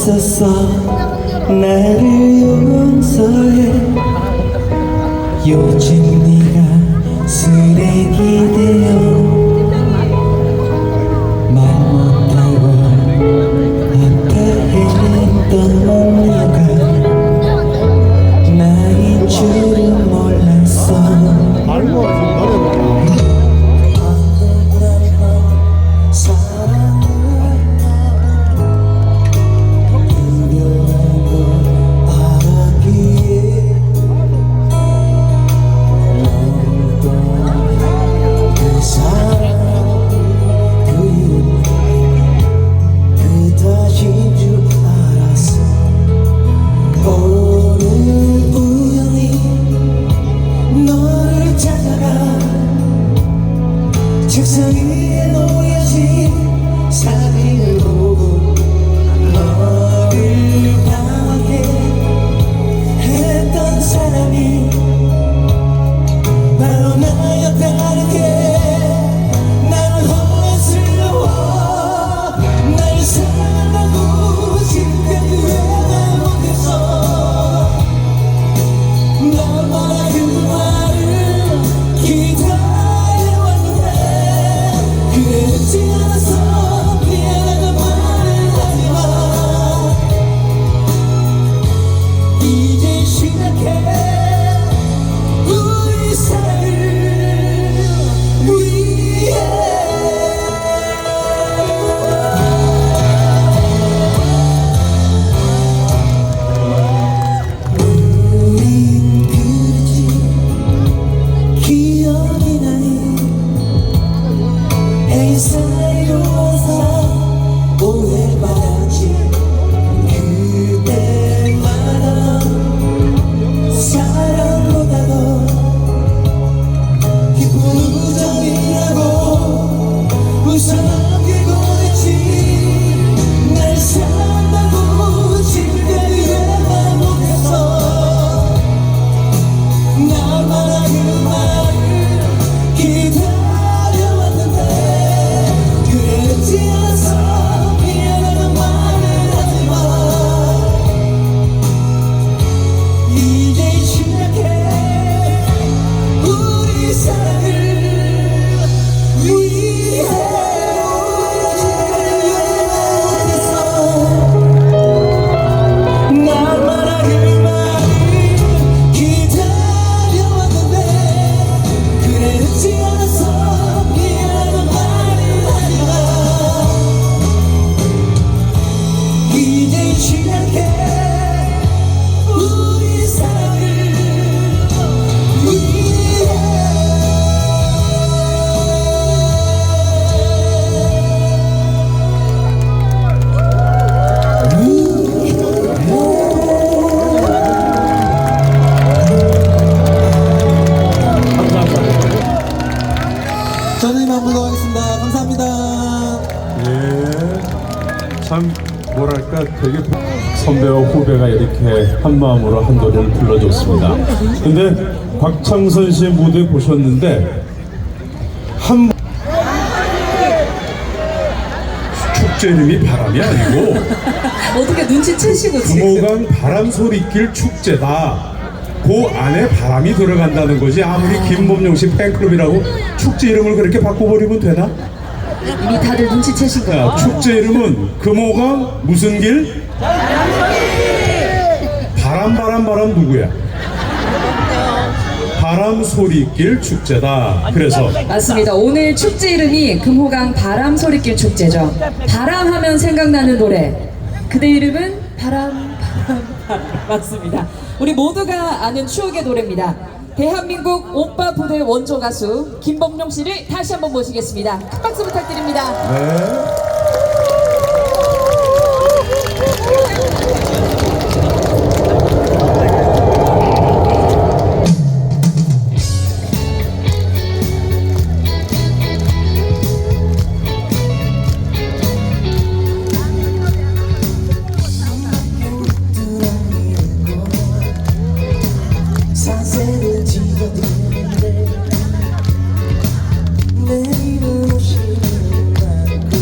있었어. 나를 용서해. 요즘 네가 쓰레기 되어 말 못하고 아파했던 네가 나인 줄은 몰랐어. 책상 위에 놓여진 사진을 보고 너를 당하게 했던 사람이 바로 나였다는 게 나는 혼란스러워. 날 사랑한다고 지금까지 왜 못했어. 너무나 그 말을 기다려왔는데 그랬지 않았어. 미안하다 말을 하지마. 이제 시작해 우리 사랑을 위해. 우린 그랬지. 기억이 나니 애인 사이로 와서 오해받았지. 그때마다 사랑보다도 기쁜 우정이라고 웃어 넘기고 했지. 날 사랑한다고 지금까지 왜 못했어. 나만아 그 말을 기다려왔는데 그랬지 않았어. 미안하다 말을 하지마. 이제 시작해 우리 사랑을 위해. 나만아 그 말을 기다려왔는데 그랬지 않았어. 미안하다 말을 하지마. 이제 시작해 우리 사랑을 위해. 저는 이만 물러가겠습니다. 감사합니다. 예, 참 뭐랄까 되게 선배와 후배가 이렇게 한 마음으로 한 노래를 불러줬습니다. 근데 박창선 씨의 무대 보셨는데 한 축제 이름이 바람이 아니고 어떻게 눈치채시고 지금. 금호강 바람소리길 축제다. 그 안에 바람이 들어간다는 거지. 아무리 김범용 씨 팬클럽이라고 축제 이름을 그렇게 바꿔버리면 되나? 이미 다들 눈치채신 거예요. 야, 축제 이름은 금호강 무슨 길? 바람 누구야? 바람소리길 축제다. 그래서 맞습니다. 오늘 축제 이름이 금호강 바람소리길 축제죠. 바람 하면 생각나는 노래. 그대 이름은 바람. 맞습니다. 우리 모두가 아는 추억의 노래입니다. 대한민국 오빠 부대 원조 가수 김범용 씨를 다시 한번 모시겠습니다. 큰 박수 부탁드립니다. 네. 사세를 지어드는데 내일은 오시는 않고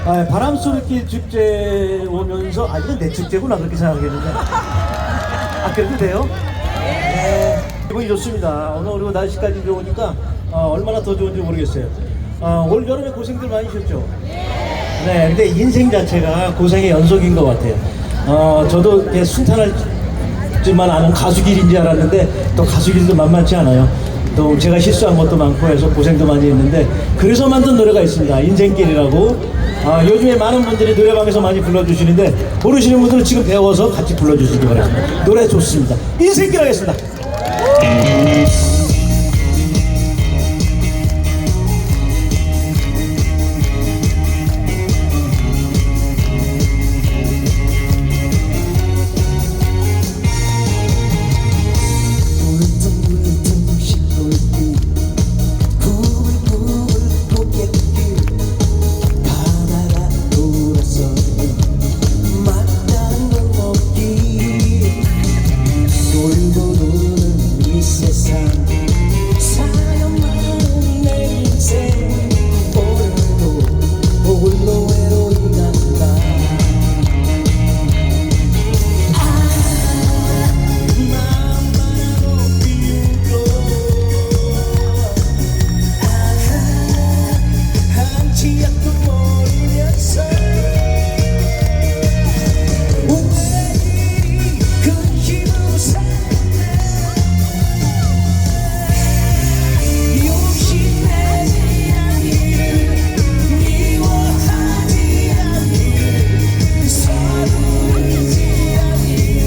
바람소리길 축제 오면서 이건 내 축제구나 그렇게 생각했는데 그래도 돼요? 네. 기분이 좋습니다. 오늘 그리고 날씨까지 좋으니까 얼마나 더 좋은지 모르겠어요. 올 여름에 고생들 많으셨죠? 네. 근데 인생 자체가 고생의 연속인 것 같아요. 저도 이렇게 순탄할지만 않은 가수길인 줄 알았는데 또 가수길도 만만치 않아요. 또 제가 실수한 것도 많고 해서 고생도 많이 했는데 그래서 만든 노래가 있습니다. 인생길이라고. 요즘에 많은 분들이 노래방에서 많이 불러주시는데 모르시는 분들은 지금 배워서 같이 불러주시기 바랍니다. 노래 좋습니다. 인생길 하겠습니다. 울퉁불퉁 시골길 부글부글 고갯길 바다가 돌아서는 막다른 골목길 돌고 도는 이 세상 사연 많은 내 인생 홀로 외로이 간다 한치약도 모르면서 왜 근심으로 살았나 욕심내지 않기를 미워하지 않기를 서두르지 않기를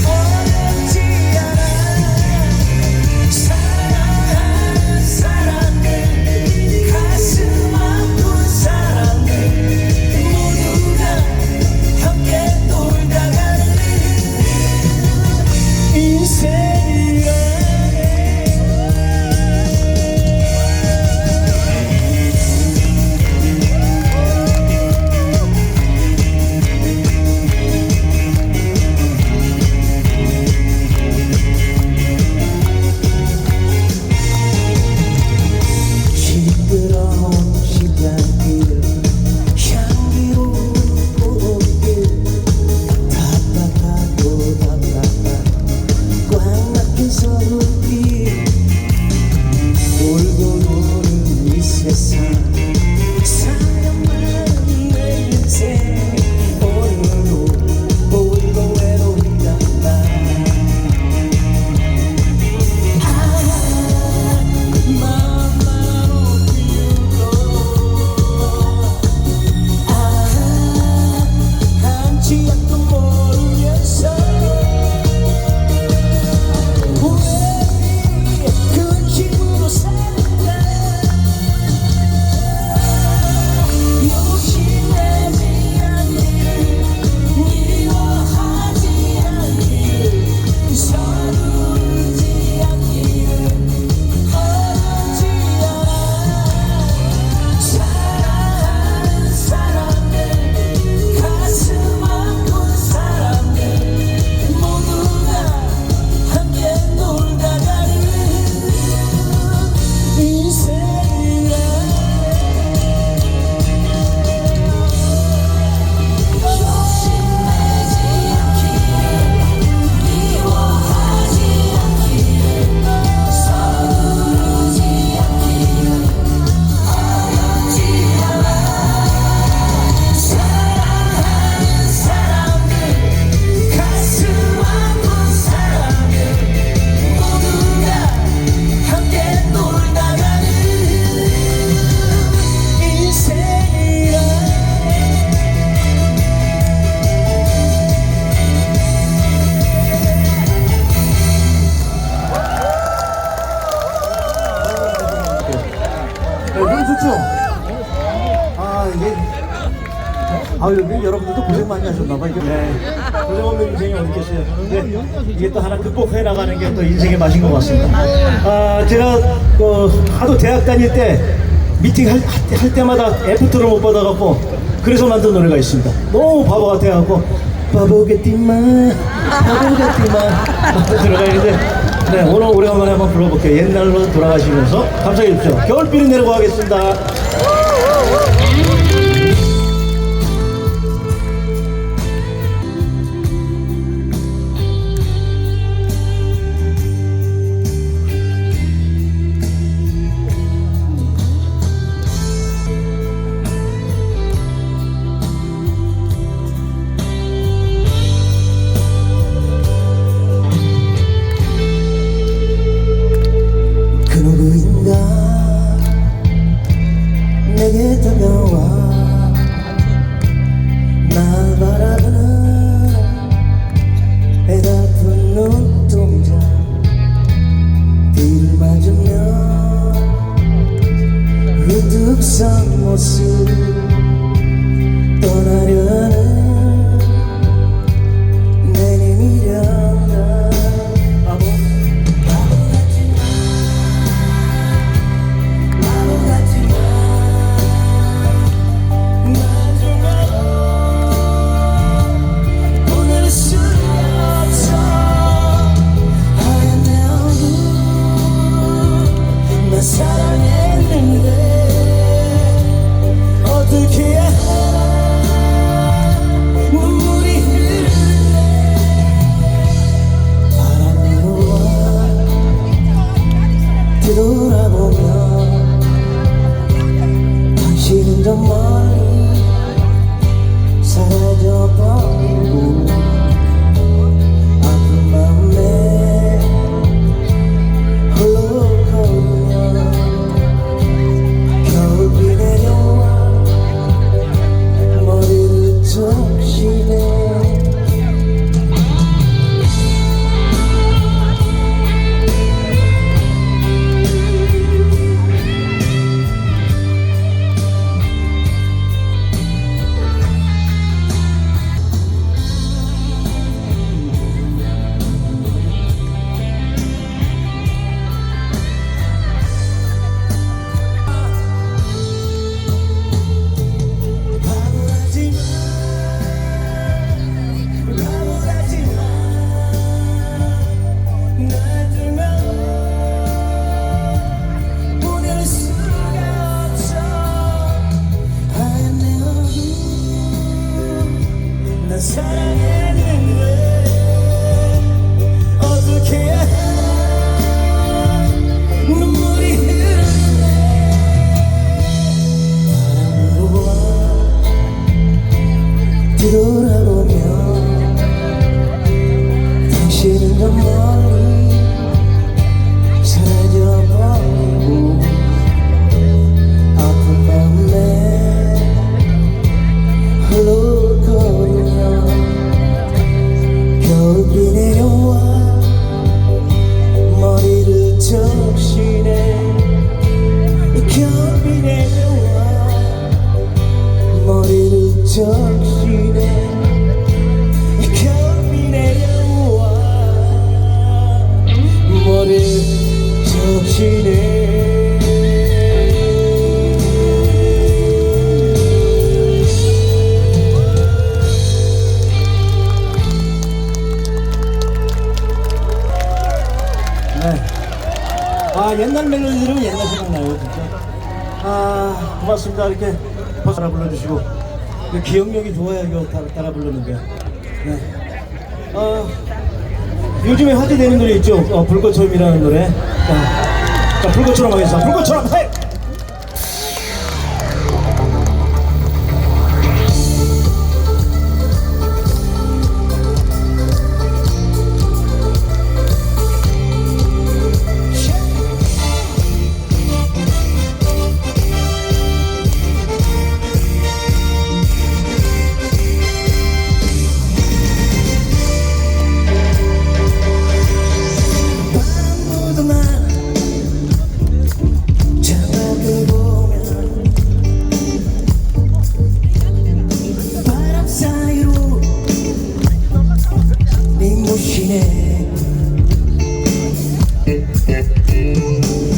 어렵지 않아 사랑하는 사람들 가슴 아픈 사람들 모두가 함께 놀다 가는 인생이라 시끄러운 시장길 향기로운 꽃길 답답하고 답답한 꽉 막힌 서울길 돌고 도는 이 세상 사연 많은 내 인생 홀로 외로이 간다 맘만 한치약도 모르면서 왜 근심으로 살까 욕심내지 않기를 미워하지 않기를 서두르지 않기를 어렵지 않아 사랑하는 사람들 가슴 아픈 사람들 모두가 함께 놀다 가는 인생이라 욕심내지 않기를 미워하지 않기를 서두르지 않기를 어렵지 않아 사랑하는 사람들 가슴 아픈 사람들 모두가 함께 놀다 가는 인생이라 너무 좋죠? 이게 여러분들도 고생 많이 하셨나봐. 이게 고생 없는 인생이 어디 있겠어요. 근데 이게 또 하나 극복해 나가는 게 또 인생의 맛인 것 같습니다. 제가 하도 대학 다닐 때 미팅 할 때마다 애프터를 못 받아갖고 그래서 만든 노래가 있습니다. 너무 바보 같아갖고 바보겠지만 들어가 있는데 오늘 오래간만에 한번 불러볼게요. 옛날로 돌아가시면서 감사해 주십시오. 겨울비는 내려고 하겠습니다. 맞으면 우뚝 선 모습 떠나려는 내 내미련다 바보 같지만 오늘 수 없어 하얀 내 얼굴 나 사랑했는데 어떻게 해야 눈물이 흐르네 바람으로 뒤돌아보면 당신은 저 멀리 사라져버리고 아픈 마음에 홀로 걸으며 겨울비 내려와 머리를 적시네 사랑했는데 어떻게 해야 눈물이 흐르네 바람으로 와 뒤돌아보면 당신은 저 멀리 사라져버리고 아픈 마음에 홀로 걸으며 겨울비 내려와 머리를 적시네 겨울비 내려와 머리를 적시네 겨울비 내려와 머리를 적시네 옛날 멜로디 들으면 옛날 생각나요 진짜. 고맙습니다. 이렇게 따라 불러주시고 기억력이 좋아야 이거 따라 불렀는데 네. 요즘에 화제되는 노래 있죠. 불꽃처럼이라는 노래. 자 불꽃처럼 하겠습니다. 불꽃처럼 해!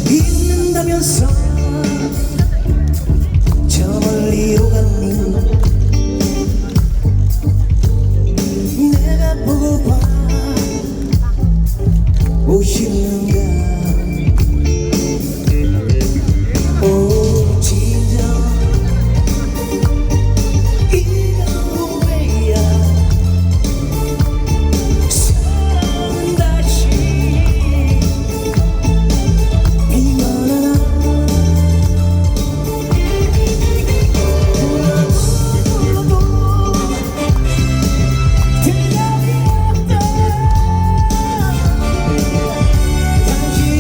있는다면서 저 멀리로 갔니 내가 보고 봐 오시는가 오 진정 이건 후회야 사랑은 다시 당신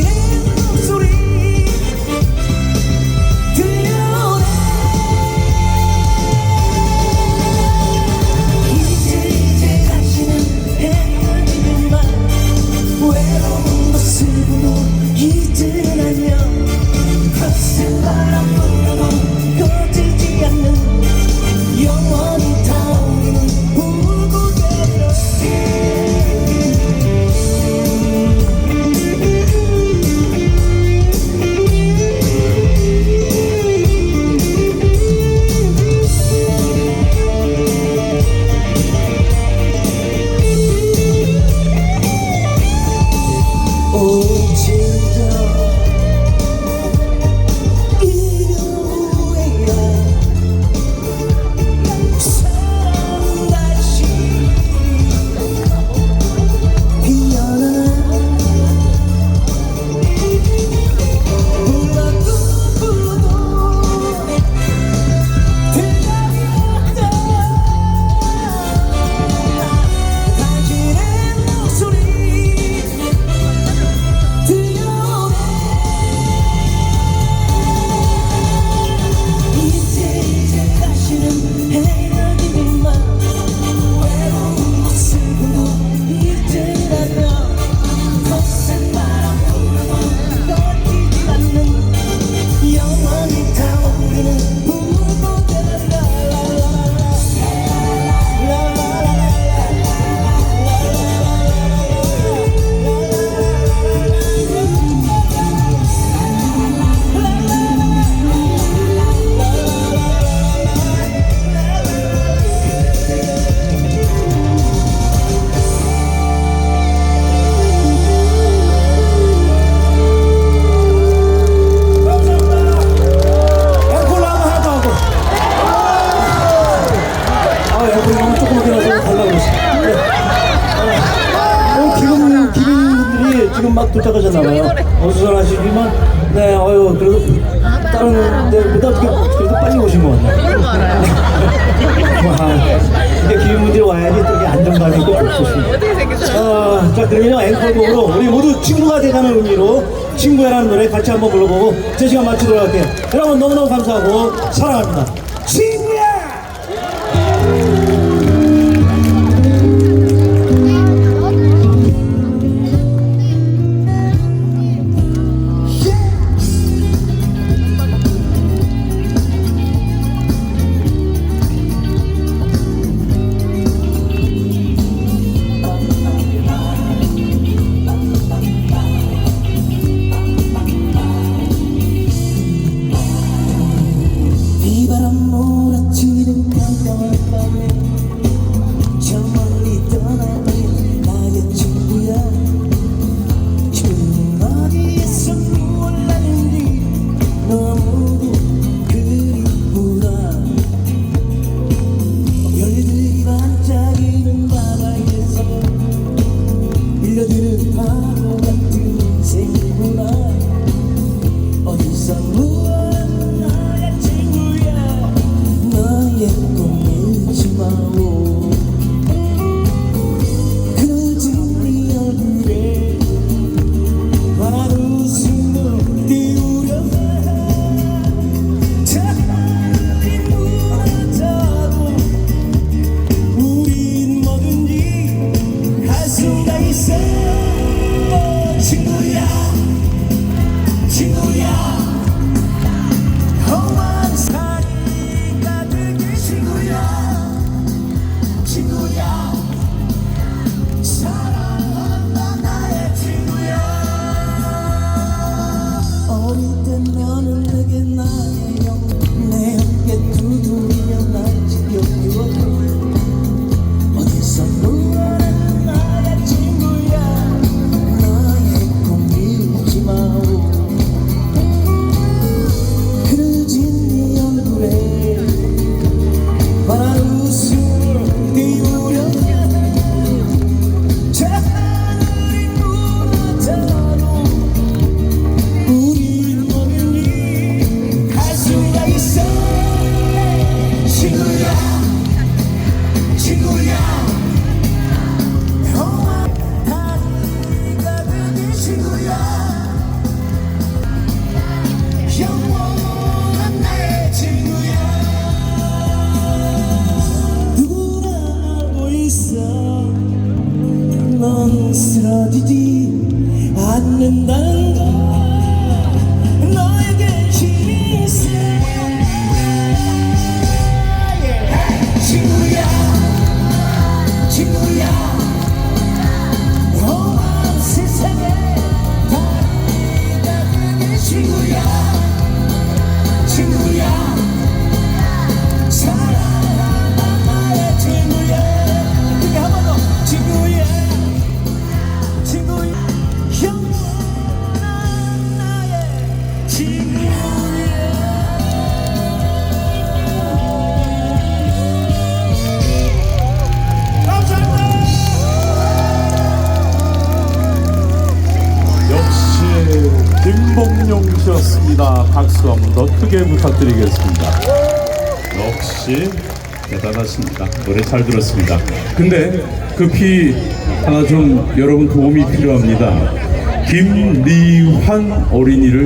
진정 이후에야 사랑 다시 피어나나 지금 막 도착하셨나봐요. 어수선하시지만, 네, 그래도 다른 데보다 그래도 빨리 오신 것 같네요. 근데 기분들이 와야지 또 이게 안정감이 있고 좋습니다. 자, 그러면 앵콜곡으로 우리 모두 친구가 되자는 의미로 친구야라는 노래 같이 한번 불러보고 제 시간 마치도록 할게요. 여러분 너무너무 감사하고 사랑합니다. 친구야! 비바람 몰아치는 깜깜한 밤에 저 멀리 떠나는 나의 친구야. 지금 어디에서 무엇 하는지 너무도 그리구나. 별들이 반짝이는 바다에서 밀려드는 바보 같은 생구나. 어디서 무엇 나의 친구야. 너의 꿈을 지마오. 그려진 네 얼굴에 환한 웃음을 띄우려 차라리 무너져도 우린 뭐든지 할 수가 있어. 친구야 친구야 험한 산이 가득히 친구야 친구야 사랑한다 나의 친구야. 어릴 땐 너는 내게 나의 영 내 어깨 두드리며 날 지켜주었고 어디서 무엇하는 나의 친구야. 너의 꿈 잃지 마오. 그려진 네 얼굴에 환한 웃음을 띄우려 저 하늘이 무너져도 우린 뭐든지 할 수가 있어. 친구야 친구야 험한 다리 가득히 친구야. 영원한 나의 친구야. 누구나 알고 있어. 넌 쓰러지지 않는다는 걸 너에게 힘이 있어. 친구야 친구야 험한 세상에 다리가 되는 친구야. 친구야 사랑한다 나의 친구야. 그게 한 번 더 친구야 친구야 영원한 김한용 씨였습니다. 박수 한 번 더 크게 부탁드리겠습니다. 역시 대단하십니다. 노래 잘 들었습니다. 근데 급히 하나 좀 여러분 도움이 필요합니다. 김리환 어린이를